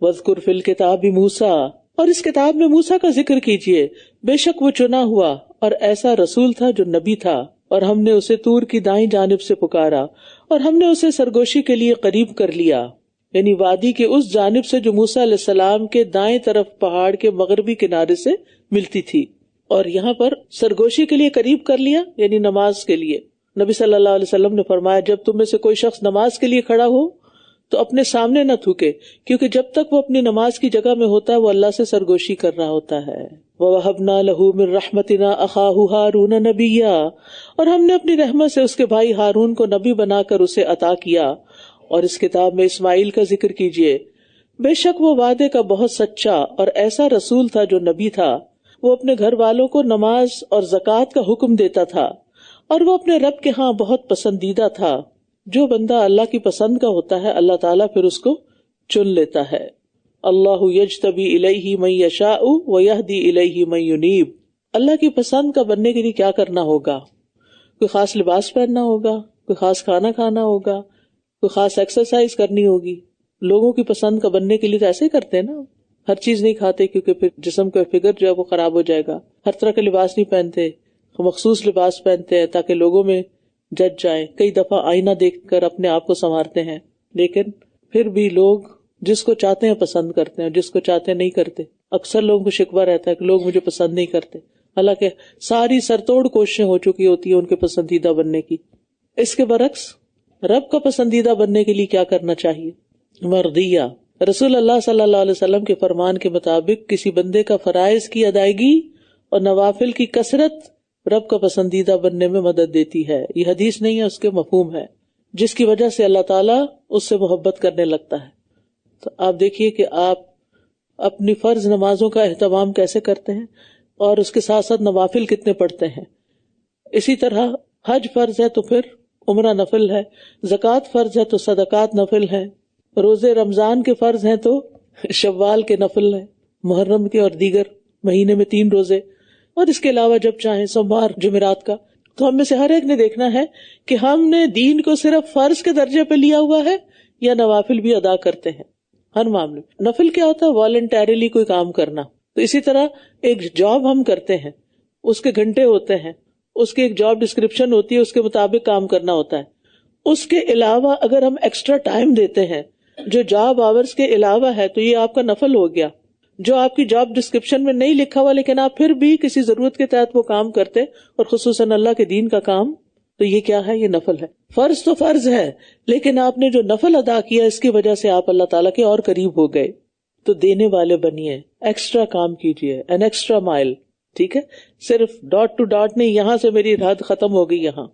وَاذْكُرْ فِي الْكِتَابِ موسیٰ، اور اس کتاب میں موسیٰ کا ذکر کیجیے، بے شک وہ چنا ہوا اور ایسا رسول تھا جو نبی تھا، اور ہم نے اسے طور کی دائیں جانب سے پکارا اور ہم نے اسے سرگوشی کے لیے قریب کر لیا، یعنی وادی کے اس جانب سے جو موسیٰ علیہ السلام کے دائیں طرف پہاڑ کے مغربی کنارے سے ملتی تھی۔ اور یہاں پر سرگوشی کے لیے قریب کر لیا یعنی نماز کے لیے۔ نبی صلی اللہ علیہ وسلم نے فرمایا جب تم میں سے کوئی شخص نماز کے لیے کھڑا ہو تو اپنے سامنے نہ تھوکے، کیونکہ جب تک وہ اپنی نماز کی جگہ میں ہوتا ہے وہ اللہ سے سرگوشی کر رہا ہوتا ہے۔ وَوَهَبْنَا لَهُ مِن رَحْمَتِنَا أَخَاهُ هَارُونَ نَبِيًّا، اور ہم نے اپنی رحمت سے اس کے بھائی ہارون کو نبی بنا کر اسے عطا کیا۔ اور اس کتاب میں اسماعیل کا ذکر کیجیے، بے شک وہ وعدے کا بہت سچا اور ایسا رسول تھا جو نبی تھا، وہ اپنے گھر والوں کو نماز اور زکوٰۃ کا حکم دیتا تھا، اور وہ اپنے رب کے ہاں بہت پسندیدہ تھا۔ جو بندہ اللہ کی پسند کا ہوتا ہے اللہ تعالیٰ پھر اس کو چن لیتا ہے۔ اللہ یجتبی الیہ من یشاء ویہدی الیہ من ینیب، اللہ کی پسند کا بننے کے لیے کیا کرنا ہوگا؟ کوئی خاص لباس پہننا ہوگا، کوئی خاص کھانا کھانا ہوگا، کوئی خاص ایکسرسائز کرنی ہوگی۔ لوگوں کی پسند کا بننے کے لیے تو ایسے ہی کرتے ہیں نا، ہر چیز نہیں کھاتے کیونکہ پھر جسم کا فگر جو ہے وہ خراب ہو جائے گا، ہر طرح کا لباس نہیں پہنتے، مخصوص لباس پہنتے ہیں تاکہ لوگوں میں جج جائیں، کئی دفعہ آئینہ دیکھ کر اپنے آپ کو سنوارتے ہیں، لیکن پھر بھی لوگ جس کو چاہتے ہیں پسند کرتے ہیں، جس کو چاہتے ہیں نہیں کرتے۔ اکثر لوگوں کو شکوہ رہتا ہے کہ لوگ مجھے پسند نہیں کرتے، حالانکہ ساری سرتوڑ کوششیں ہو چکی ہوتی ہیں ان کے پسندیدہ بننے کی۔ اس کے برعکس رب کا پسندیدہ بننے کے لیے کیا کرنا چاہیے؟ مرضیہ، رسول اللہ صلی اللہ علیہ وسلم کے فرمان کے مطابق کسی بندے کا فرائض کی ادائیگی اور نوافل کی کثرت رب کا پسندیدہ بننے میں مدد دیتی ہے۔ یہ حدیث نہیں ہے، اس کے مفہوم ہے، جس کی وجہ سے اللہ تعالیٰ اس سے محبت کرنے لگتا ہے۔ تو آپ دیکھیے کہ آپ اپنی فرض نمازوں کا اہتمام کیسے کرتے ہیں اور اس کے ساتھ ساتھ نوافل کتنے پڑھتے ہیں۔ اسی طرح حج فرض ہے تو پھر عمرہ نفل ہے، زکوٰۃ فرض ہے تو صدقات نفل ہے، روزے رمضان کے فرض ہیں تو شوال کے نفل ہیں، محرم کے اور دیگر مہینے میں 3 روزے، اور اس کے علاوہ جب چاہیں سوموار جمعرات کا۔ تو ہم میں سے ہر ایک نے دیکھنا ہے کہ ہم نے دین کو صرف فرض کے درجے پہ لیا ہوا ہے یا نوافل بھی ادا کرتے ہیں۔ ہر معاملے نفل کیا ہوتا ہے؟ والنٹیرلی کوئی کام کرنا۔ تو اسی طرح ایک جاب ہم کرتے ہیں، اس کے گھنٹے ہوتے ہیں، اس کی ایک جاب ڈسکرپشن ہوتی ہے، اس کے مطابق کام کرنا ہوتا ہے۔ اس کے علاوہ اگر ہم ایکسٹرا ٹائم دیتے ہیں جو جاب آورز کے علاوہ ہے تو یہ آپ کا نفل ہو گیا۔ جو آپ کی جاب ڈسکرپشن میں نہیں لکھا ہوا لیکن آپ پھر بھی کسی ضرورت کے تحت وہ کام کرتے، اور خصوصاً اللہ کے دین کا کام، تو یہ کیا ہے؟ یہ نفل ہے۔ فرض تو فرض ہے لیکن آپ نے جو نفل ادا کیا اس کی وجہ سے آپ اللہ تعالیٰ کے اور قریب ہو گئے۔ تو دینے والے بنیے، ایکسٹرا کام کیجیے، این ایکسٹرا مائل، ٹھیک ہے؟ صرف ڈاٹ ٹو ڈاٹ نہیں، یہاں سے میری حد ختم ہو گئی، یہاں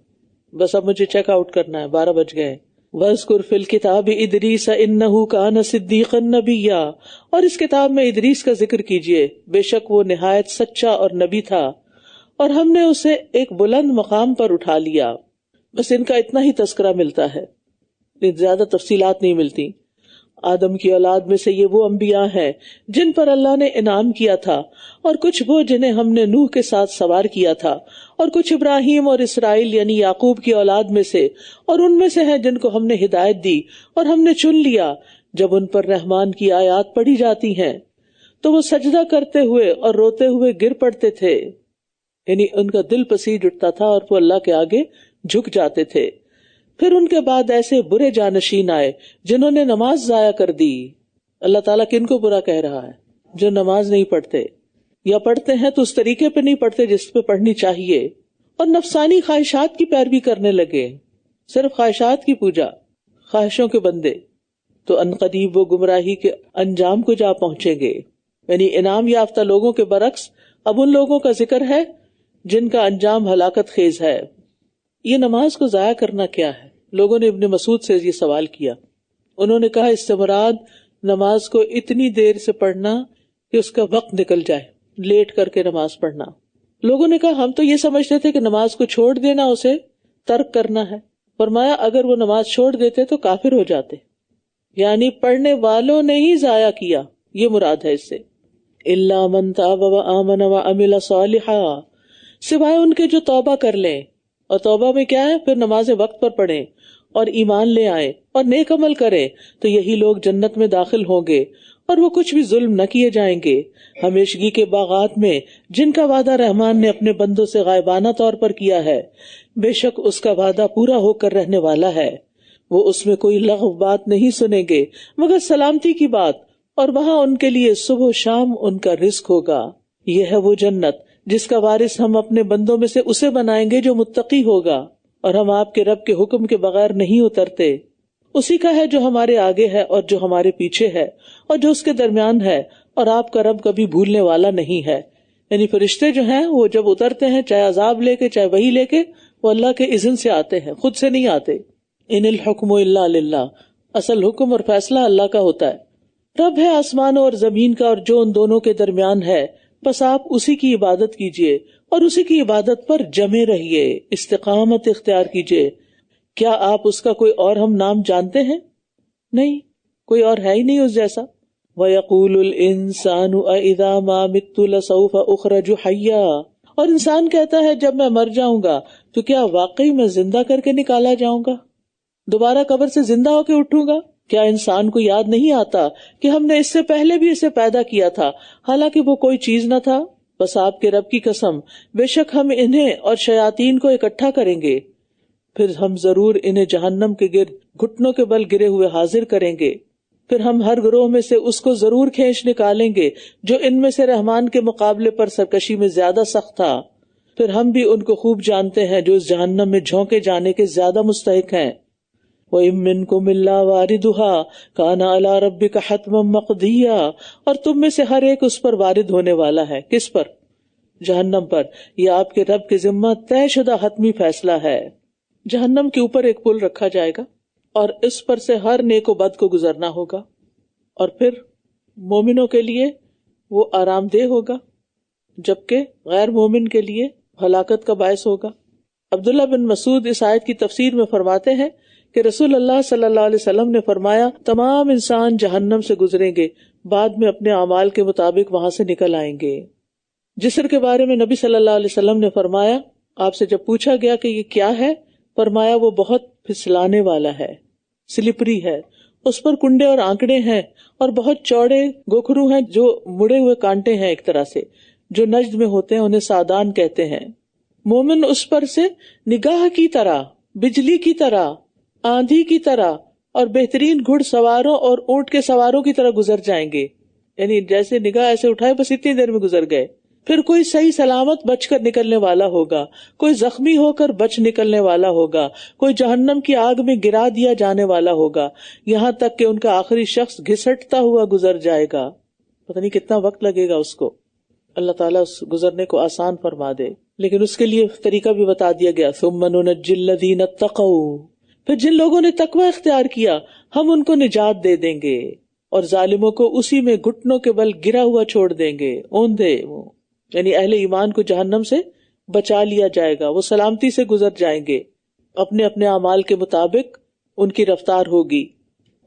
بس اب مجھے چیک آؤٹ کرنا ہے، 12 بج گئے۔ وَاذْكُرْ فِي الْكِتَابِ إِدْرِيسَ إِنَّهُ كَانَ صِدِّيقًا نَبِيًّا، اور اس کتاب میں ادریس کا ذکر کیجیے، بے شک وہ نہایت سچا اور نبی تھا، اور ہم نے اسے ایک بلند مقام پر اٹھا لیا۔ بس ان کا اتنا ہی تذکرہ ملتا ہے، زیادہ تفصیلات نہیں ملتی۔ آدم کی اولاد میں سے یہ وہ انبیاء ہیں جن پر اللہ نے انعام کیا تھا، اور کچھ وہ جنہیں ہم نے نوح کے ساتھ سوار کیا تھا، اور کچھ ابراہیم اور اسرائیل یعنی یعقوب کی اولاد میں سے، اور ان میں سے ہیں جن کو ہم نے ہدایت دی اور ہم نے چن لیا۔ جب ان پر رحمان کی آیات پڑھی جاتی ہیں تو وہ سجدہ کرتے ہوئے اور روتے ہوئے گر پڑتے تھے، یعنی ان کا دل پسیج اٹھتا تھا اور وہ اللہ کے آگے جھک جاتے تھے۔ پھر ان کے بعد ایسے برے جانشین آئے جنہوں نے نماز ضائع کر دی۔ اللہ تعالیٰ کن کو برا کہہ رہا ہے؟ جو نماز نہیں پڑھتے، یا پڑھتے ہیں تو اس طریقے پہ نہیں پڑھتے جس پہ پڑھنی چاہیے، اور نفسانی خواہشات کی پیروی کرنے لگے، صرف خواہشات کی پوجا، خواہشوں کے بندے، تو عنقریب وہ گمراہی کے انجام کو جا پہنچیں گے۔ یعنی انعام یافتہ لوگوں کے برعکس اب ان لوگوں کا ذکر ہے جن کا انجام ہلاکت خیز ہے۔ یہ نماز کو ضائع کرنا کیا ہے؟ لوگوں نے ابن مسعود سے یہ سوال کیا، انہوں نے کہا اس سے مراد نماز کو اتنی دیر سے پڑھنا کہ اس کا وقت نکل جائے، لیٹ کر کے نماز پڑھنا۔ لوگوں نے کہا ہم تو یہ سمجھتے تھے کہ نماز کو چھوڑ دینا اسے ترک کرنا ہے۔ فرمایا اگر وہ نماز چھوڑ دیتے تو کافر ہو جاتے، یعنی پڑھنے والوں نے ہی ضائع کیا، یہ مراد ہے اس سے۔ الا من تاب وآمن وعمل صالحا، سوائے ان کے جو توبہ کر لیں، اور توبہ میں کیا ہے؟ پھر نمازیں وقت پر پڑھیں اور ایمان لے آئیں اور نیک عمل کریں تو یہی لوگ جنت میں داخل ہوں گے اور وہ کچھ بھی ظلم نہ کیے جائیں گے. ہمیشگی کے باغات میں جن کا وعدہ رحمان نے اپنے بندوں سے غائبانہ طور پر کیا ہے، بے شک اس کا وعدہ پورا ہو کر رہنے والا ہے. وہ اس میں کوئی لغو بات نہیں سنیں گے مگر سلامتی کی بات، اور وہاں ان کے لیے صبح و شام ان کا رزق ہوگا. یہ ہے وہ جنت جس کا وارث ہم اپنے بندوں میں سے اسے بنائیں گے جو متقی ہوگا، اور ہم آپ کے رب کے حکم کے بغیر نہیں اترتے. اسی کا ہے جو ہمارے آگے ہے اور جو ہمارے پیچھے ہے اور جو اس کے درمیان ہے، اور آپ کا رب کبھی بھولنے والا نہیں ہے. یعنی فرشتے جو ہیں وہ جب اترتے ہیں، چاہے عذاب لے کے چاہے وہی لے کے، وہ اللہ کے اذن سے آتے ہیں، خود سے نہیں آتے. ان الحکم الا للہ، اصل حکم اور فیصلہ اللہ کا ہوتا ہے. رب ہے آسمانوں اور زمین کا اور جو ان دونوں کے درمیان ہے، بس آپ اسی کی عبادت کیجیے اور اسی کی عبادت پر جمے رہیے، استقامت اختیار کیجیے. کیا آپ اس کا کوئی اور ہم نام جانتے ہیں؟ نہیں، کوئی اور ہے ہی نہیں اس جیسا. وَيَقُولُ الْإِنسَانُ أَإِذَا مَا مِتُّ لَسَوْفَ أُخْرَجُ حَيًّا، اور انسان کہتا ہے جب میں مر جاؤں گا تو کیا واقعی میں زندہ کر کے نکالا جاؤں گا، دوبارہ قبر سے زندہ ہو کے اٹھوں گا؟ کیا انسان کو یاد نہیں آتا کہ ہم نے اس سے پہلے بھی اسے پیدا کیا تھا حالانکہ وہ کوئی چیز نہ تھا؟ بس آپ کے رب کی قسم، بے شک ہم انہیں اور شیاطین کو اکٹھا کریں گے، پھر ہم ضرور انہیں جہنم کے گرد گھٹنوں کے بل گرے ہوئے حاضر کریں گے. پھر ہم ہر گروہ میں سے اس کو ضرور کھینچ نکالیں گے جو ان میں سے رحمان کے مقابلے پر سرکشی میں زیادہ سخت تھا. پھر ہم بھی ان کو خوب جانتے ہیں جو اس جہنم میں جھونکے جانے کے زیادہ مستحق ہیں. وَإِن مِّنكُمْ إِلَّا وَارِدُهَا كَانَ عَلَىٰ رَبِّكَ حَتْمًا مَّقْضِيًّا، اور تم میں سے ہر ایک اس پر وارد ہونے والا ہے. کس پر؟ جہنم پر. یہ آپ کے رب کے ذمہ طے شدہ حتمی فیصلہ ہے. جہنم کے اوپر ایک پل رکھا جائے گا اور اس پر سے ہر نیک و بد کو گزرنا ہوگا، اور پھر مومنوں کے لیے وہ آرام دہ ہوگا جبکہ غیر مومن کے لیے ہلاکت کا باعث ہوگا. عبداللہ بن مسعود اس آیت کی تفسیر میں فرماتے ہیں کہ رسول اللہ صلی اللہ علیہ وسلم نے فرمایا تمام انسان جہنم سے گزریں گے، بعد میں اپنے اعمال کے مطابق وہاں سے نکل آئیں گے. جسر کے بارے میں نبی صلی اللہ علیہ وسلم نے فرمایا، آپ سے جب پوچھا گیا کہ یہ کیا ہے، فرمایا وہ بہت پھسلانے والا ہے، سلپری ہے، اس پر کنڈے اور آنکڑے ہیں اور بہت چوڑے گوکھرو ہیں جو مڑے ہوئے کانٹے ہیں، ایک طرح سے جو نجد میں ہوتے ہیں انہیں سادان کہتے ہیں. مومن اس پر سے نگاہ کی طرح، بجلی کی طرح، آندھی کی طرح اور بہترین گھڑ سواروں اور اونٹ کے سواروں کی طرح گزر جائیں گے. یعنی جیسے نگاہ ایسے اٹھائے بس اتنی دیر میں گزر گئے. پھر کوئی صحیح سلامت بچ کر نکلنے والا ہوگا، کوئی زخمی ہو کر بچ نکلنے والا ہوگا، کوئی جہنم کی آگ میں گرا دیا جانے والا ہوگا، یہاں تک کہ ان کا آخری شخص گھسٹتا ہوا گزر جائے گا. پتہ نہیں کتنا وقت لگے گا اس کو. اللہ تعالیٰ اس گزرنے کو آسان فرما دے، لیکن اس کے لیے طریقہ بھی بتا دیا گیا. ثم ننجی الذین اتقوا، پھر جن لوگوں نے تقوی اختیار کیا ہم ان کو نجات دے دیں گے اور ظالموں کو اسی میں گھٹنوں کے بل گرا ہوا چھوڑ دیں گے. اوندھے وہ یعنی اہل ایمان کو جہنم سے بچا لیا جائے گا، وہ سلامتی سے گزر جائیں گے، اپنے اپنے اعمال کے مطابق ان کی رفتار ہوگی.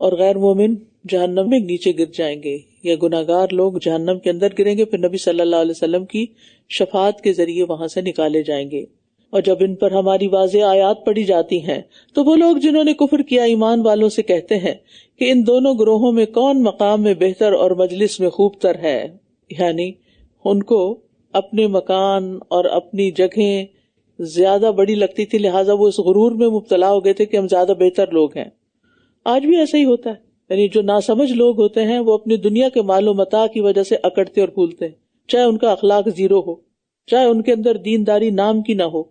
اور غیر مومن جہنم میں نیچے گر جائیں گے، یا گناہگار لوگ جہنم کے اندر گریں گے، پھر نبی صلی اللہ علیہ وسلم کی شفاعت کے ذریعے وہاں سے نکالے جائیں گے. اور جب ان پر ہماری واضح آیات پڑھی جاتی ہیں تو وہ لوگ جنہوں نے کفر کیا ایمان والوں سے کہتے ہیں کہ ان دونوں گروہوں میں کون مقام میں بہتر اور مجلس میں خوب تر ہے. یعنی ان کو اپنے مکان اور اپنی جگہیں زیادہ بڑی لگتی تھی، لہٰذا وہ اس غرور میں مبتلا ہو گئے تھے کہ ہم زیادہ بہتر لوگ ہیں. آج بھی ایسا ہی ہوتا ہے، یعنی جو ناسمجھ لوگ ہوتے ہیں وہ اپنی دنیا کے مال و متاع کی وجہ سے اکڑتے اور پھولتے ہیں، چاہے ان کا اخلاق زیرو ہو، چاہے ان کے اندر دینداری نام کی نہ ہو،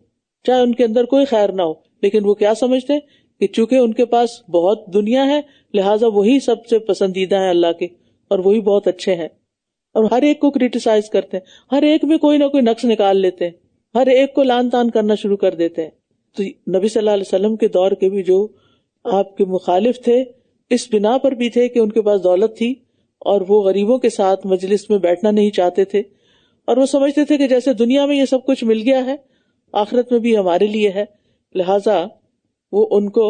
چاہے ان کے اندر کوئی خیر نہ ہو، لیکن وہ کیا سمجھتے ہیں کہ چونکہ ان کے پاس بہت دنیا ہے لہٰذا وہی سب سے پسندیدہ ہیں اللہ کے اور وہی بہت اچھے ہیں، اور ہر ایک کو کریٹیسائز کرتے ہیں، ہر ایک میں کوئی نہ کوئی نقص نکال لیتے ہیں، ہر ایک کو لان تان کرنا شروع کر دیتے ہیں. تو نبی صلی اللہ علیہ وسلم کے دور کے بھی جو آپ کے مخالف تھے اس بنا پر بھی تھے کہ ان کے پاس دولت تھی اور وہ غریبوں کے ساتھ مجلس میں بیٹھنا نہیں چاہتے تھے، اور وہ سمجھتے تھے کہ جیسے دنیا میں یہ سب کچھ مل گیا ہے آخرت میں بھی ہمارے لیے ہے، لہٰذا وہ ان کو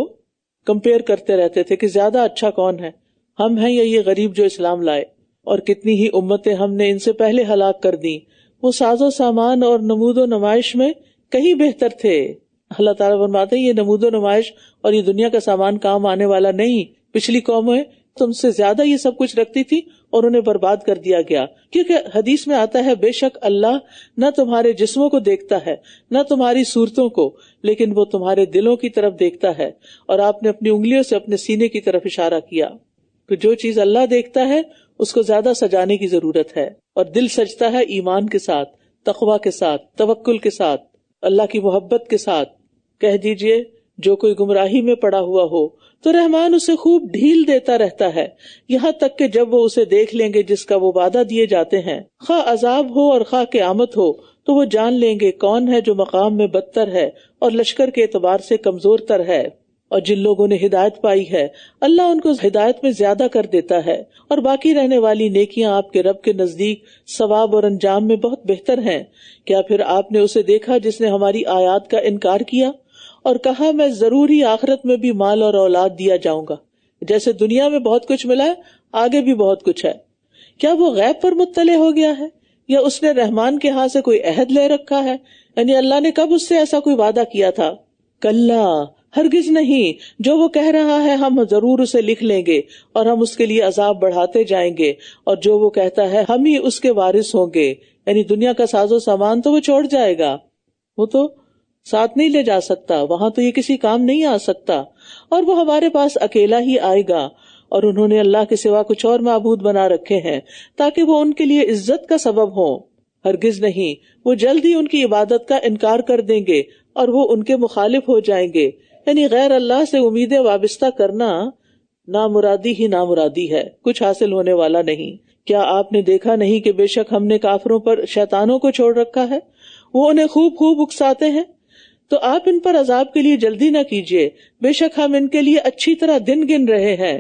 کمپیئر کرتے رہتے تھے کہ زیادہ اچھا کون ہے، ہم ہیں یا یہ غریب جو اسلام لائے. اور کتنی ہی امتیں ہم نے ان سے پہلے ہلاک کر دی، وہ ساز و سامان اور نمود و نمائش میں کہیں بہتر تھے، اللہ تعالیٰ فرماتے ہیں یہ نمود و نمائش اور یہ دنیا کا سامان کام آنے والا نہیں. پچھلی قومیں تم سے زیادہ یہ سب کچھ رکھتی تھی اور انہیں برباد کر دیا گیا. کیونکہ حدیث میں آتا ہے بے شک اللہ نہ تمہارے جسموں کو دیکھتا ہے نہ تمہاری صورتوں کو، لیکن وہ تمہارے دلوں کی طرف دیکھتا ہے. اور آپ نے اپنی انگلیوں سے اپنے سینے کی طرف اشارہ کیا. تو جو چیز اللہ دیکھتا ہے اس کو زیادہ سجانے کی ضرورت ہے، اور دل سجتا ہے ایمان کے ساتھ، تقوی کے ساتھ، توکل کے ساتھ، اللہ کی محبت کے ساتھ. کہہ دیجئے جو کوئی گمراہی میں پڑا ہوا ہو تو رحمان اسے خوب ڈھیل دیتا رہتا ہے، یہاں تک کہ جب وہ اسے دیکھ لیں گے جس کا وہ وعدہ دیے جاتے ہیں، خواہ عذاب ہو اور خواہ قیامت ہو، تو وہ جان لیں گے کون ہے جو مقام میں بدتر ہے اور لشکر کے اعتبار سے کمزور تر ہے. اور جن لوگوں نے ہدایت پائی ہے اللہ ان کو ہدایت میں زیادہ کر دیتا ہے، اور باقی رہنے والی نیکیاں آپ کے رب کے نزدیک ثواب اور انجام میں بہت بہتر ہیں. کیا پھر آپ نے اسے دیکھا جس نے ہماری آیات کا انکار کیا اور کہا میں ضرور ہی آخرت میں بھی مال اور اولاد دیا جاؤں گا، جیسے دنیا میں بہت کچھ ملا ہے آگے بھی بہت کچھ ہے. کیا وہ غیب پر مطلع ہو گیا ہے یا اس نے رحمان کے ہاں سے کوئی عہد لے رکھا ہے؟ یعنی اللہ نے کب اس سے ایسا کوئی وعدہ کیا تھا؟ کلا، ہرگز نہیں. جو وہ کہہ رہا ہے ہم ضرور اسے لکھ لیں گے اور ہم اس کے لیے عذاب بڑھاتے جائیں گے، اور جو وہ کہتا ہے ہم ہی اس کے وارث ہوں گے. یعنی دنیا کا ساز و سامان تو وہ چھوڑ جائے گا، وہ تو ساتھ نہیں لے جا سکتا، وہاں تو یہ کسی کام نہیں آ سکتا، اور وہ ہمارے پاس اکیلا ہی آئے گا. اور انہوں نے اللہ کے سوا کچھ اور معبود بنا رکھے ہیں تاکہ وہ ان کے لیے عزت کا سبب ہوں. ہرگز نہیں، وہ جلد ہی ان کی عبادت کا انکار کر دیں گے اور وہ ان کے مخالف ہو جائیں گے. یعنی غیر اللہ سے امیدیں وابستہ کرنا نامرادی ہی نامرادی ہے، کچھ حاصل ہونے والا نہیں. کیا آپ نے دیکھا نہیں کہ بے شک ہم نے کافروں پر شیطانوں کو چھوڑ رکھا ہے، وہ انہیں خوب خوب اکساتے ہیں. تو آپ ان پر عذاب کے لیے جلدی نہ کیجیے، بے شک ہم ان کے لیے اچھی طرح دن گن رہے ہیں.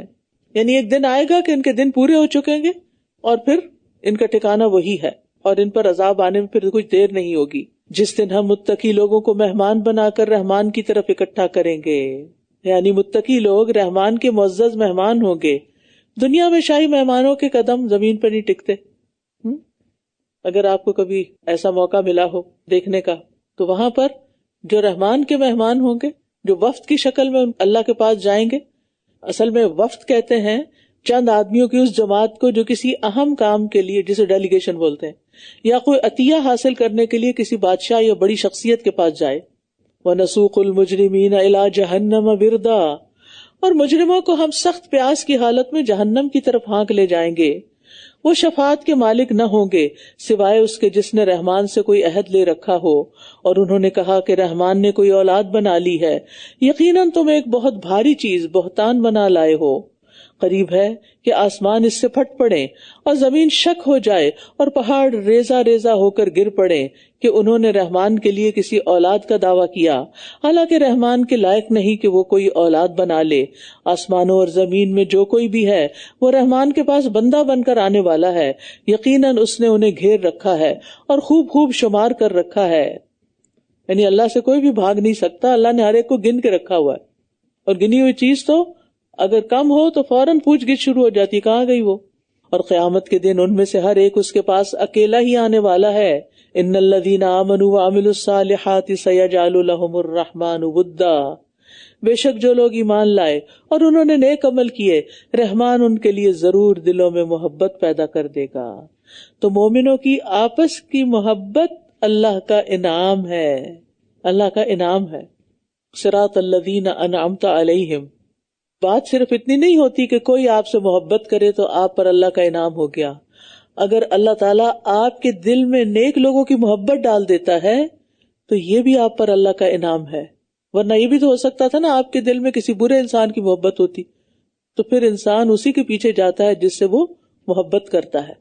یعنی ایک دن آئے گا کہ ان کے دن پورے ہو چکیں گے اور پھر ان کا ٹھکانہ وہی ہے، اور ان پر عذاب آنے میں پھر کچھ دیر نہیں ہوگی. جس دن ہم متقی لوگوں کو مہمان بنا کر رحمان کی طرف اکٹھا کریں گے. یعنی متقی لوگ رحمان کے معزز مہمان ہوں گے. دنیا میں شاہی مہمانوں کے قدم زمین پر نہیں ٹکتے. اگر آپ کو کبھی ایسا موقع ملا ہو دیکھنے کا تو وہاں پر جو رحمان کے مہمان ہوں گے، جو وفد کی شکل میں اللہ کے پاس جائیں گے. اصل میں وفد کہتے ہیں چند آدمیوں کی اس جماعت کو جو کسی اہم کام کے لیے، جسے ڈیلیگیشن بولتے ہیں، یا کوئی عطیہ حاصل کرنے کے لیے کسی بادشاہ یا بڑی شخصیت کے پاس جائے. وَنَسُوقُ الْمُجْرِمِينَ إِلَى جَهَنَّمَ وِرْدًا، اور مجرموں کو ہم سخت پیاس کی حالت میں جہنم کی طرف ہانک لے جائیں گے. وہ شفاعت کے مالک نہ ہوں گے سوائے اس کے جس نے رحمان سے کوئی عہد لے رکھا ہو. اور انہوں نے کہا کہ رحمان نے کوئی اولاد بنا لی ہے. یقیناً تم ایک بہت بھاری چیز بہتان بنا لائے ہو. قریب ہے کہ آسمان اس سے پھٹ پڑے اور زمین شک ہو جائے اور پہاڑ ریزہ ریزہ ہو کر گر پڑے کہ انہوں نے رحمان کے لیے کسی اولاد کا دعویٰ کیا، حالانکہ رحمان کے لائق نہیں کہ وہ کوئی اولاد بنا لے. آسمانوں اور زمین میں جو کوئی بھی ہے وہ رحمان کے پاس بندہ بن کر آنے والا ہے. یقیناً اس نے انہیں گھیر رکھا ہے اور خوب خوب شمار کر رکھا ہے. یعنی اللہ سے کوئی بھی بھاگ نہیں سکتا، اللہ نے ہر ایک کو گن کے رکھا ہوا ہے. اور گنی ہوئی چیز تو اگر کم ہو تو فوراً پوچھ گچھ شروع ہو جاتی، کہاں گئی وہ. اور قیامت کے دن ان میں سے ہر ایک اس کے پاس اکیلا ہی آنے والا ہے. ان الذین آمنوا وعملوا الصالحات سیجعل لهم الرحمن ودا، بے شک جو لوگ ایمان لائے اور انہوں نے نیک عمل کیے، رحمان ان کے لیے ضرور دلوں میں محبت پیدا کر دے گا. تو مومنوں کی آپس کی محبت اللہ کا انعام ہے، اللہ کا انعام ہے. صراط الذین انعمت علیہم. بات صرف اتنی نہیں ہوتی کہ کوئی آپ سے محبت کرے تو آپ پر اللہ کا انعام ہو گیا. اگر اللہ تعالیٰ آپ کے دل میں نیک لوگوں کی محبت ڈال دیتا ہے تو یہ بھی آپ پر اللہ کا انعام ہے. ورنہ یہ بھی تو ہو سکتا تھا نا آپ کے دل میں کسی برے انسان کی محبت ہوتی، تو پھر انسان اسی کے پیچھے جاتا ہے جس سے وہ محبت کرتا ہے.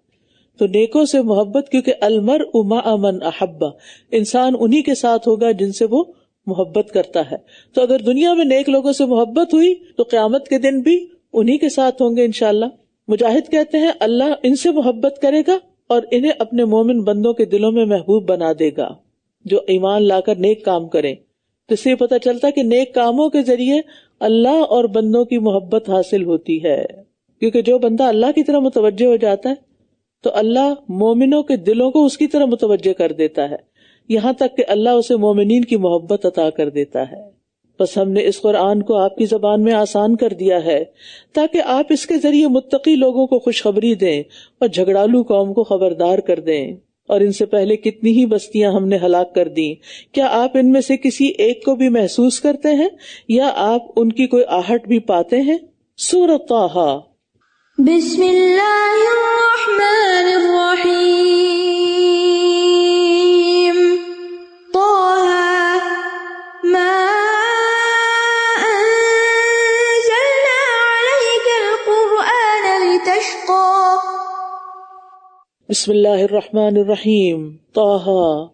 تو نیکوں سے محبت، کیونکہ المرء مع من احب، انسان انہی کے ساتھ ہوگا جن سے وہ محبت کرتا ہے. تو اگر دنیا میں نیک لوگوں سے محبت ہوئی تو قیامت کے دن بھی انہی کے ساتھ ہوں گے انشاءاللہ. مجاہد کہتے ہیں اللہ ان سے محبت کرے گا اور انہیں اپنے مومن بندوں کے دلوں میں محبوب بنا دے گا جو ایمان لا کر نیک کام کریں. تو اس سے پتہ چلتا کہ نیک کاموں کے ذریعے اللہ اور بندوں کی محبت حاصل ہوتی ہے. کیونکہ جو بندہ اللہ کی طرف متوجہ ہو جاتا ہے تو اللہ مومنوں کے دلوں کو اس کی طرف متوجہ کر دیتا ہے. یہاں تک کہ اللہ اسے مومنین کی محبت عطا کر دیتا ہے۔ بس ہم نے اس قرآن کو آپ کی زبان میں آسان کر دیا ہے تاکہ آپ اس کے ذریعے متقی لوگوں کو خوشخبری دیں اور جھگڑالو قوم کو خبردار کر دیں۔ اور ان سے پہلے کتنی ہی بستیاں ہم نے ہلاک کر دیں، کیا آپ ان میں سے کسی ایک کو بھی محسوس کرتے ہیں یا آپ ان کی کوئی آہٹ بھی پاتے ہیں؟ سورۃ طٰہٰ۔ بسم اللہ الرحمن الرحیم۔ طٰہٰ ما انزلنا علیک القرآن لتشقى۔ بسم اللہ الرحمن الرحیم۔ طٰہٰ،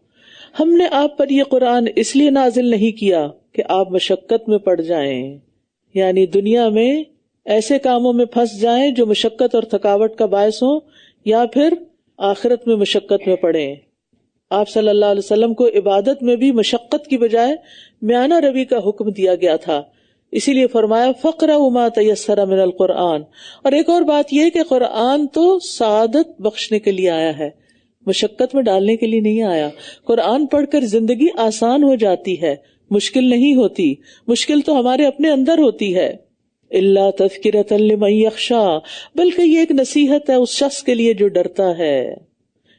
ہم نے آپ پر یہ قرآن اس لیے نازل نہیں کیا کہ آپ مشقت میں پڑ جائیں، یعنی دنیا میں ایسے کاموں میں پھنس جائیں جو مشقت اور تھکاوٹ کا باعث ہوں، یا پھر آخرت میں مشقت میں پڑیں۔ آپ صلی اللہ علیہ وسلم کو عبادت میں بھی مشقت کی بجائے میانہ روی کا حکم دیا گیا تھا، اسی لیے فرمایا فَاقْرَؤْا مَا تَيَسَّرَ مِنَ الْقُرْآنِ۔ اور ایک اور بات یہ کہ قرآن تو سعادت بخشنے کے لیے آیا ہے، مشقت میں ڈالنے کے لیے نہیں آیا۔ قرآن پڑھ کر زندگی آسان ہو جاتی ہے، مشکل نہیں ہوتی۔ مشکل تو ہمارے اپنے اندر ہوتی ہے۔ اللہ تذکرۃ لمن یخشی، بلکہ یہ ایک نصیحت ہے اس شخص کے لیے جو ڈرتا ہے۔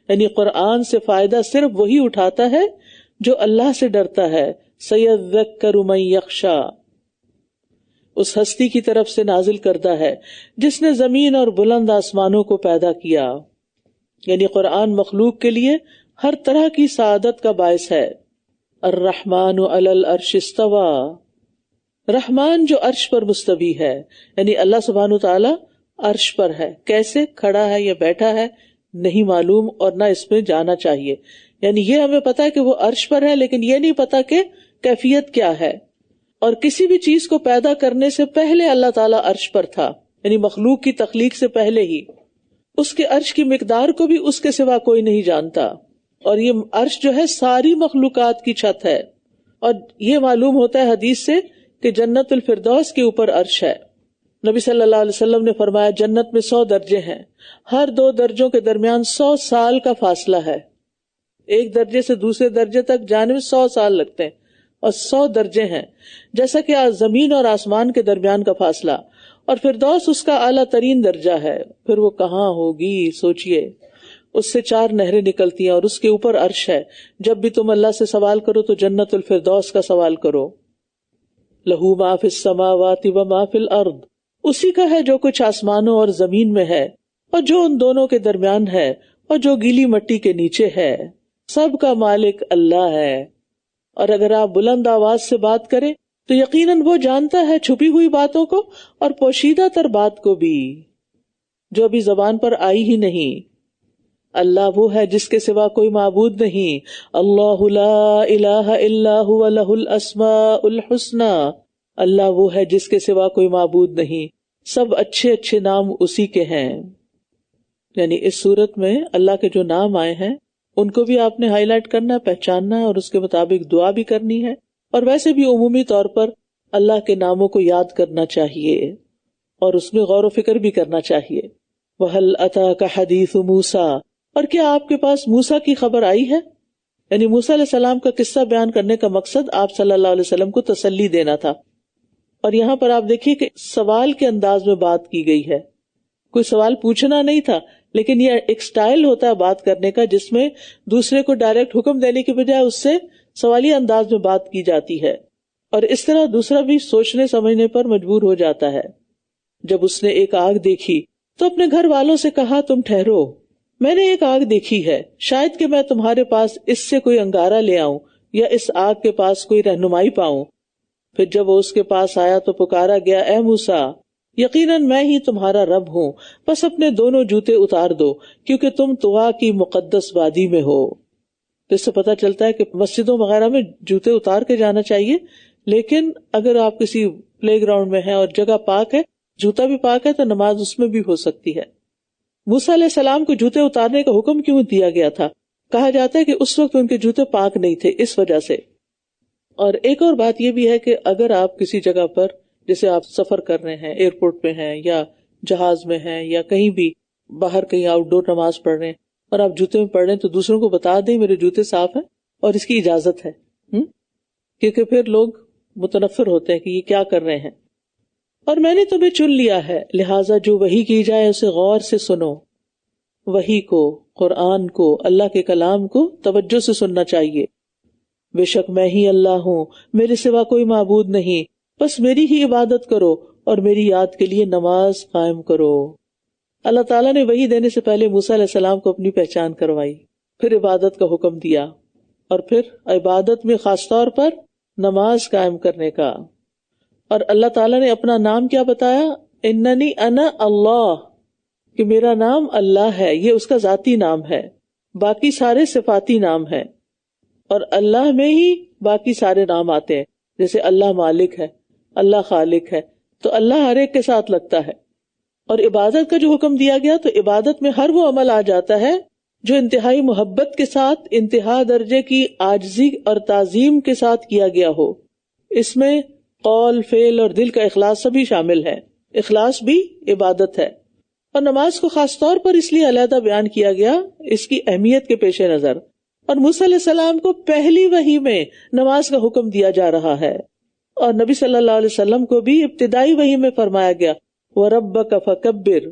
یعنی قرآن سے فائدہ صرف وہی اٹھاتا ہے جو اللہ سے ڈرتا ہے۔ سیذکر من یخشی اس ہستی کی طرف سے نازل کردہ ہے جس نے زمین اور بلند آسمانوں کو پیدا کیا۔ یعنی قرآن مخلوق کے لیے ہر طرح کی سعادت کا باعث ہے۔ الرحمن علی العرش استوی، رحمان جو عرش پر مستوی ہے، یعنی اللہ سبحانہ وتعالی عرش پر ہے۔ کیسے کھڑا ہے یا بیٹھا ہے نہیں معلوم، اور نہ اس میں جانا چاہیے۔ یعنی یہ ہمیں پتا ہے کہ وہ عرش پر ہے، لیکن یہ نہیں پتا کہ کیفیت کیا ہے۔ اور کسی بھی چیز کو پیدا کرنے سے پہلے اللہ تعالیٰ عرش پر تھا، یعنی مخلوق کی تخلیق سے پہلے ہی۔ اس کے عرش کی مقدار کو بھی اس کے سوا کوئی نہیں جانتا، اور یہ عرش جو ہے ساری مخلوقات کی چھت ہے۔ اور یہ معلوم ہوتا ہے حدیث سے کہ جنت الفردوس کے اوپر عرش ہے۔ نبی صلی اللہ علیہ وسلم نے فرمایا جنت میں 100 درجے ہیں، ہر 2 درجوں کے درمیان 100 سال کا فاصلہ ہے۔ ایک درجے سے دوسرے درجے تک جانے میں 100 سال لگتے ہیں، اور 100 درجے ہیں، جیسا کہ زمین اور آسمان کے درمیان کا فاصلہ۔ اور فردوس اس کا اعلیٰ ترین درجہ ہے۔ پھر وہ کہاں ہوگی سوچئے، اس سے 4 نہریں نکلتی ہیں، اور اس کے اوپر عرش ہے۔ جب بھی تم اللہ سے سوال کرو تو جنت الفردوس کا سوال کرو۔ لہو ما فی السماوات و ما فی الارض، اسی کا ہے جو کچھ آسمانوں اور زمین میں ہے، اور جو ان دونوں کے درمیان ہے، اور جو گیلی مٹی کے نیچے ہے۔ سب کا مالک اللہ ہے۔ اور اگر آپ بلند آواز سے بات کریں تو یقیناً وہ جانتا ہے چھپی ہوئی باتوں کو اور پوشیدہ تر بات کو بھی، جو ابھی زبان پر آئی ہی نہیں۔ اللہ وہ ہے جس کے سوا کوئی معبود نہیں۔ اللہ لا الہ الا هو لہ الاسماء الحسنی، اللہ وہ ہے جس کے سوا کوئی معبود نہیں، سب اچھے اچھے نام اسی کے ہیں۔ یعنی اس صورت میں اللہ کے جو نام آئے ہیں ان کو بھی آپ نے ہائی لائٹ کرنا، پہچاننا ہے، اور اس کے مطابق دعا بھی کرنی ہے۔ اور ویسے بھی عمومی طور پر اللہ کے ناموں کو یاد کرنا چاہیے اور اس میں غور و فکر بھی کرنا چاہیے۔ وَهَلْ أَتَاكَ حَدِيثُ مُوسَىٰ، اور کیا آپ کے پاس موسیٰ کی خبر آئی ہے؟ یعنی موسیٰ علیہ السلام کا قصہ بیان کرنے کا مقصد آپ صلی اللہ علیہ وسلم کو تسلی دینا تھا۔ اور یہاں پر آپ دیکھیے کہ سوال کے انداز میں بات کی گئی ہے، کوئی سوال پوچھنا نہیں تھا، لیکن یہ ایک سٹائل ہوتا ہے بات کرنے کا جس میں دوسرے کو ڈائریکٹ حکم دینے کی بجائے اس سے سوالی انداز میں بات کی جاتی ہے، اور اس طرح دوسرا بھی سوچنے سمجھنے پر مجبور ہو جاتا ہے۔ جب اس نے ایک آگ دیکھی تو اپنے گھر والوں سے کہا تم ٹھہرو، میں نے ایک آگ دیکھی ہے، شاید کہ میں تمہارے پاس اس سے کوئی انگارہ لے آؤں یا اس آگ کے پاس کوئی رہنمائی پاؤں۔ پھر جب وہ اس کے پاس آیا تو پکارا گیا اے موسیٰ، یقیناً میں ہی تمہارا رب ہوں، بس اپنے دونوں جوتے اتار دو کیونکہ تم طوا کی مقدس وادی میں ہو۔ اس سے پتہ چلتا ہے کہ مسجدوں وغیرہ میں جوتے اتار کے جانا چاہیے، لیکن اگر آپ کسی پلے گراؤنڈ میں ہیں اور جگہ پاک ہے، جوتا بھی پاک ہے، تو نماز اس میں بھی ہو سکتی ہے۔ موسیٰ علیہ السلام کو جوتے اتارنے کا حکم کیوں دیا گیا تھا؟ کہا جاتا ہے کہ اس وقت ان کے جوتے پاک نہیں تھے، اس وجہ سے۔ اور ایک اور بات یہ بھی ہے کہ اگر آپ کسی جگہ پر، جیسے آپ سفر کر رہے ہیں، ایئرپورٹ پہ ہیں یا جہاز میں ہیں یا کہیں بھی باہر کہیں آؤٹ ڈور نماز پڑھ رہے ہیں اور آپ جوتے میں پڑھ رہے ہیں، تو دوسروں کو بتا دیں میرے جوتے صاف ہیں، اور اس کی اجازت ہے، کیونکہ پھر لوگ متنفر ہوتے ہیں کہ یہ کیا کر رہے ہیں. اور میں نے تمہیں چن لیا ہے، لہٰذا جو وحی کی جائے اسے غور سے سنو. وحی کو، قرآن کو، اللہ کے کلام کو توجہ سے سننا چاہیے. بے شک میں ہی اللہ ہوں، میرے سوا کوئی معبود نہیں، بس میری ہی عبادت کرو اور میری یاد کے لیے نماز قائم کرو. اللہ تعالیٰ نے وحی دینے سے پہلے موسیٰ علیہ السلام کو اپنی پہچان کروائی، پھر عبادت کا حکم دیا، اور پھر عبادت میں خاص طور پر نماز قائم کرنے کا. اور اللہ تعالیٰ نے اپنا نام کیا بتایا؟ اننی انا اللہ، کہ میرا نام اللہ ہے. یہ اس کا ذاتی نام ہے، باقی سارے صفاتی نام ہیں. اور اللہ میں ہی باقی سارے نام آتے ہیں، جیسے اللہ مالک ہے، اللہ خالق ہے، تو اللہ ہر ایک کے ساتھ لگتا ہے. اور عبادت کا جو حکم دیا گیا تو عبادت میں ہر وہ عمل آ جاتا ہے جو انتہائی محبت کے ساتھ انتہا درجے کی عاجزی اور تعظیم کے ساتھ کیا گیا ہو. اس میں قول، فعل اور دل کا اخلاص سبھی شامل ہے. اخلاص بھی عبادت ہے. اور نماز کو خاص طور پر اس لیے علیحدہ بیان کیا گیا اس کی اہمیت کے پیش نظر. اور موسیٰ علیہ السلام کو پہلی وحی میں نماز کا حکم دیا جا رہا ہے، اور نبی صلی اللہ علیہ وسلم کو بھی ابتدائی وحی میں فرمایا گیا وَرَبَّكَ فَكَبِّرْ.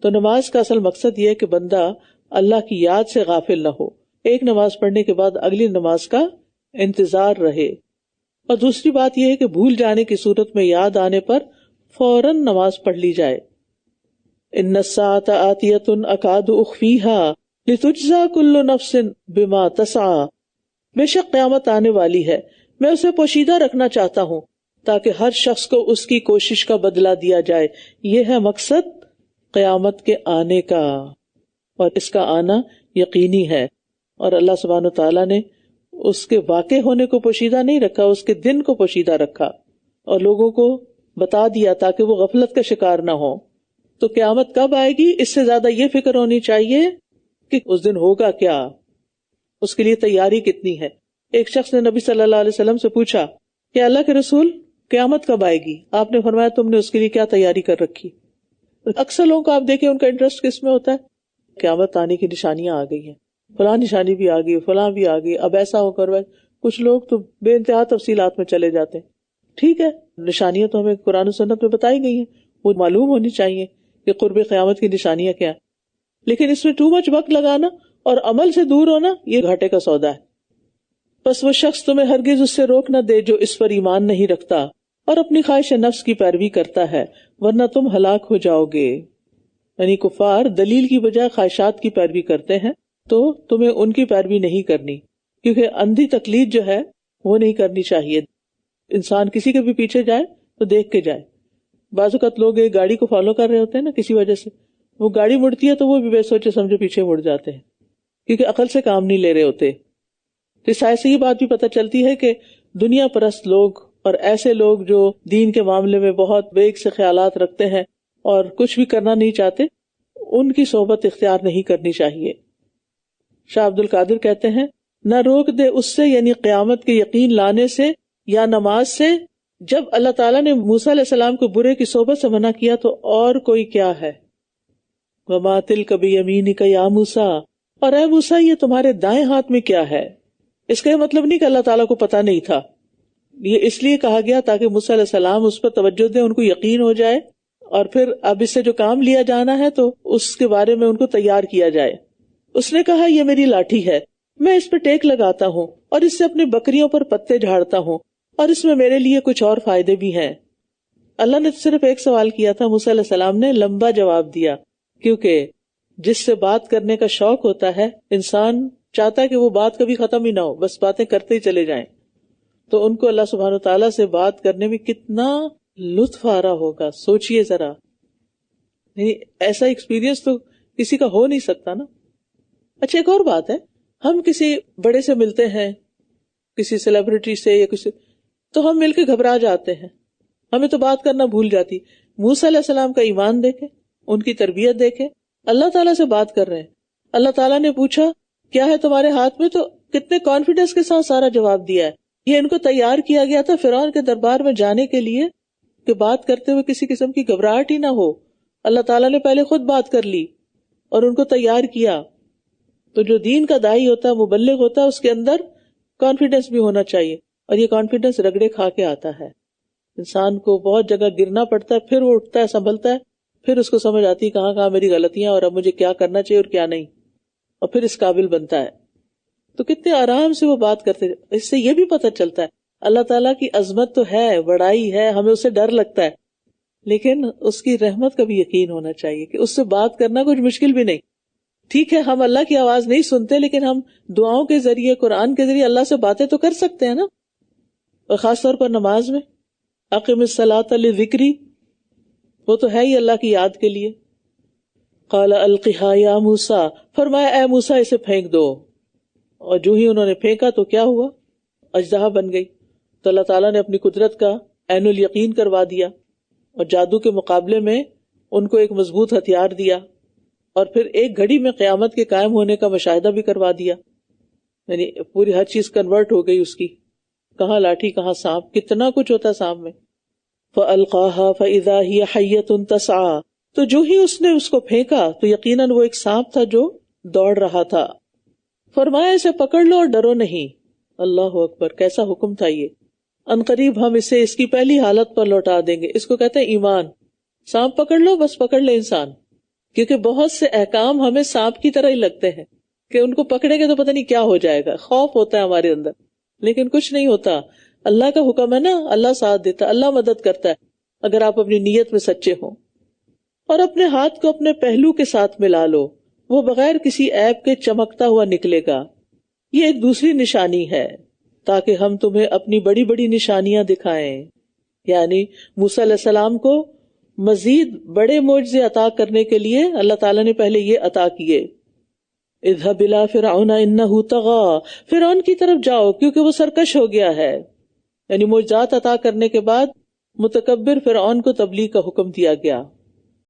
تو نماز کا اصل مقصد یہ ہے کہ بندہ اللہ کی یاد سے غافل نہ ہو، ایک نماز پڑھنے کے بعد اگلی نماز کا انتظار رہے. اور دوسری بات یہ ہے کہ بھول جانے کی صورت میں یاد آنے پر فوراً نماز پڑھ لی جائے. ان الساعة آتیۃ اکاد اخفیہا لتجزا کل نفس بما تسعی. بے شک قیامت آنے والی ہے، میں اسے پوشیدہ رکھنا چاہتا ہوں تاکہ ہر شخص کو اس کی کوشش کا بدلہ دیا جائے. یہ ہے مقصد قیامت کے آنے کا، اور اس کا آنا یقینی ہے. اور اللہ سبحانہ تعالیٰ نے اس کے واقع ہونے کو پوشیدہ نہیں رکھا، اس کے دن کو پوشیدہ رکھا اور لوگوں کو بتا دیا تاکہ وہ غفلت کا شکار نہ ہو. تو قیامت کب آئے گی، اس سے زیادہ یہ فکر ہونی چاہیے کہ اس دن ہوگا کیا، اس کے لیے تیاری کتنی ہے. ایک شخص نے نبی صلی اللہ علیہ وسلم سے پوچھا کہ اللہ کے رسول قیامت کب آئے گی؟ آپ نے فرمایا تم نے اس کے لیے کیا تیاری کر رکھی؟ اکثر لوگوں کو آپ دیکھیں ان کا انٹرسٹ کس میں ہوتا ہے؟ قیامت آنے کی نشانیاں آ گئی ہیں، فلاں نشانی بھی آ گئی، فلاں بھی آ گئی، اب ایسا ہو کر کچھ لوگ تو بے انتہا تفصیلات میں چلے جاتے ہیں. ٹھیک ہے، نشانیاں تو ہمیں قرآن و سنت میں بتائی گئی ہیں، وہ معلوم ہونی چاہیے کہ قرب قیامت کی نشانیاں کیا ہیں. لیکن اس میں ٹو مچ وقت لگانا اور عمل سے دور ہونا یہ گھاٹے کا سودا ہے. بس وہ شخص تمہیں ہرگز اس سے روک نہ دے جو اس پر ایمان نہیں رکھتا اور اپنی خواہش نفس کی پیروی کرتا ہے، ورنہ تم ہلاک ہو جاؤ گے. یعنی کفار دلیل کی بجائے خواہشات کی پیروی کرتے ہیں، تو تمہیں ان کی پیروی نہیں کرنی، کیونکہ اندھی تقلید جو ہے وہ نہیں کرنی چاہیے. انسان کسی کے بھی پیچھے جائے تو دیکھ کے جائے. بعض اوقات لوگ ایک گاڑی کو فالو کر رہے ہوتے ہیں نا، کسی وجہ سے وہ گاڑی مڑتی ہے تو وہ بھی بے سوچے سمجھے پیچھے مڑ جاتے ہیں، کیونکہ عقل سے کام نہیں لے رہے ہوتے. اس آیت سے یہ بات بھی پتہ چلتی ہے کہ دنیا پرست لوگ اور ایسے لوگ جو دین کے معاملے میں بہت بیگ سے خیالات رکھتے ہیں اور کچھ بھی کرنا نہیں چاہتے، ان کی صحبت اختیار نہیں کرنی چاہیے. شاہ عبد القادر کہتے ہیں، نہ روک دے اس سے، یعنی قیامت کے یقین لانے سے یا نماز سے. جب اللہ تعالیٰ نے موسیٰ علیہ السلام کو برے کی صحبت سے منع کیا تو اور کوئی کیا ہے. وَمَا تِلْكَ بِيَمِينِكَ يَا مُوسَىٰ، اور اے موسیٰ یہ تمہارے دائیں ہاتھ میں کیا ہے. اس کا یہ مطلب نہیں کہ اللہ تعالیٰ کو پتہ نہیں تھا، یہ اس لیے کہا گیا تاکہ موسیٰ علیہ السلام اس پر توجہ دیں، ان کو یقین ہو جائے، اور پھر اب اس سے جو کام لیا جانا ہے تو اس کے بارے میں ان کو تیار کیا جائے. اس نے کہا یہ میری لاٹھی ہے، میں اس پہ ٹیک لگاتا ہوں اور اس سے اپنی بکریوں پر پتے جھاڑتا ہوں، اور اس میں میرے لیے کچھ اور فائدے بھی ہیں. اللہ نے صرف ایک سوال کیا تھا، موسیٰ علیہ السلام نے لمبا جواب دیا، کیونکہ جس سے بات کرنے کا شوق ہوتا ہے انسان چاہتا ہے کہ وہ بات کبھی ختم ہی نہ ہو، بس باتیں کرتے ہی چلے جائیں. تو ان کو اللہ سبحانہ تعالیٰ سے بات کرنے میں کتنا لطف آ رہا ہوگا، سوچئے ذرا. ایسا ایکسپیرینس تو کسی کا ہو نہیں سکتا نا. اچھا ایک اور بات ہے، ہم کسی بڑے سے ملتے ہیں، کسی سیلیبریٹی سے یا کسی، تو ہم مل کے گھبرا جاتے ہیں، ہمیں تو بات کرنا بھول جاتی. موسیٰ علیہ السلام کا ایمان دیکھیں، ان کی تربیت دیکھیں، اللہ تعالیٰ سے بات کر رہے ہیں. اللہ تعالیٰ نے پوچھا کیا ہے تمہارے ہاتھ میں، تو کتنے کانفیڈنس کے ساتھ سارا جواب دیا ہے. یہ ان کو تیار کیا گیا تھا فرعون کے دربار میں جانے کے لیے کہ بات کرتے ہوئے کسی قسم کی گھبراہٹ ہی نہ ہو. اللہ تعالیٰ نے پہلے خود بات کر لی اور ان کو تیار کیا. تو جو دین کا داعی ہوتا ہے، مبلغ ہوتا ہے، اس کے اندر کانفیڈنس بھی ہونا چاہیے، اور یہ کانفیڈنس رگڑے کھا کے آتا ہے. انسان کو بہت جگہ گرنا پڑتا ہے، پھر وہ اٹھتا ہے، سنبھلتا ہے، پھر اس کو سمجھ آتی ہے کہاں کہاں میری غلطیاں اور اب مجھے کیا کرنا چاہیے اور کیا نہیں، اور پھر اس قابل بنتا ہے. تو کتنے آرام سے وہ بات کرتے. اس سے یہ بھی پتہ چلتا ہے اللہ تعالیٰ کی عظمت تو ہے، بڑائی ہے، ہمیں اس سے ڈر لگتا ہے، لیکن اس کی رحمت کا بھی یقین ہونا چاہیے کہ اس سے بات کرنا کچھ مشکل بھی نہیں. ٹھیک ہے ہم اللہ کی آواز نہیں سنتے، لیکن ہم دعاؤں کے ذریعے، قرآن کے ذریعے اللہ سے باتیں تو کر سکتے ہیں نا. اور خاص طور پر نماز میں اقم الصلاۃ لذکری، وہ تو ہے ہی اللہ کی یاد کے لیے. قال القھا یا موسیٰ، فرمایا اے موسیٰ اسے پھینک دو. اور جو ہی انہوں نے پھینکا تو کیا ہوا؟ اژدہا بن گئی. تو اللہ تعالیٰ نے اپنی قدرت کا عین الیقین کروا دیا، اور جادو کے مقابلے میں ان کو ایک مضبوط ہتھیار دیا، اور پھر ایک گھڑی میں قیامت کے قائم ہونے کا مشاہدہ بھی کروا دیا. یعنی پوری ہر چیز کنورٹ ہو گئی اس کی، کہاں لاٹھی کہاں سانپ، کتنا کچھ ہوتا ہے سانپ میں. فَأَلْقَاهَا فَإِذَا هِيَ حَيَّةٌ تَسْعَىٰ، تو جو ہی اس نے اس کو پھینکا تو یقیناً وہ ایک سانپ تھا جو دوڑ رہا تھا. فرمایا اسے پکڑ لو اور ڈرو نہیں. اللہ اکبر، کیسا حکم تھا یہ. عنقریب ہم اسے اس کی پہلی حالت پر لوٹا دیں گے. اس کو کہتے ہیں ایمان. سانپ پکڑ لو، بس پکڑ لے انسان، کیونکہ بہت سے احکام ہمیں سانپ کی طرح ہی لگتے ہیں کہ ان کو پکڑیں گے تو پتہ نہیں کیا ہو جائے گا. خوف ہوتا ہے ہمارے اندر، لیکن کچھ نہیں ہوتا. اللہ کا حکم ہے نا، اللہ ساتھ دیتا، اللہ مدد کرتا ہے اگر آپ اپنی نیت میں سچے ہوں. اور اپنے ہاتھ کو اپنے پہلو کے ساتھ ملا لو، وہ بغیر کسی عیب کے چمکتا ہوا نکلے گا. یہ ایک دوسری نشانی ہے تاکہ ہم تمہیں اپنی بڑی بڑی نشانیاں دکھائیں. یعنی موسیٰ علیہ السلام کو مزید بڑے معجزے عطا کرنے کے لیے اللہ تعالیٰ نے پہلے یہ عطا کیے. اذهب الى فرعون انه طغى، فرعون کی طرف جاؤ کیونکہ وہ سرکش ہو گیا ہے. یعنی معجزات عطا کرنے کے بعد متکبر فرعون کو تبلیغ کا حکم دیا گیا.